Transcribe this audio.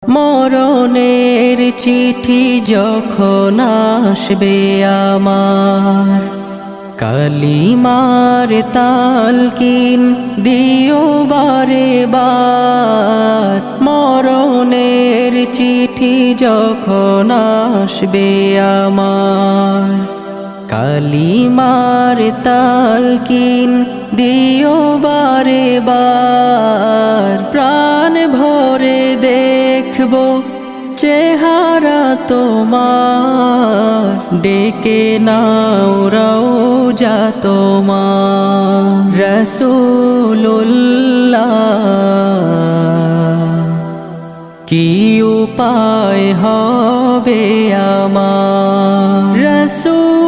মরণের চিঠি যখন আসবে আমার, কালিমার তালকিন দিও বারে বার। মরণের চিঠি যখন আসবে আমার, কালিমার তালকিন দিও বারে বার। প্রাণ ভরে দেখবো চেহারা তোমার, ডেকে নাও রওজা তোমার। রাসূলুল্লাহ কি উপায় হবে আমার, রাসূলুল্লাহ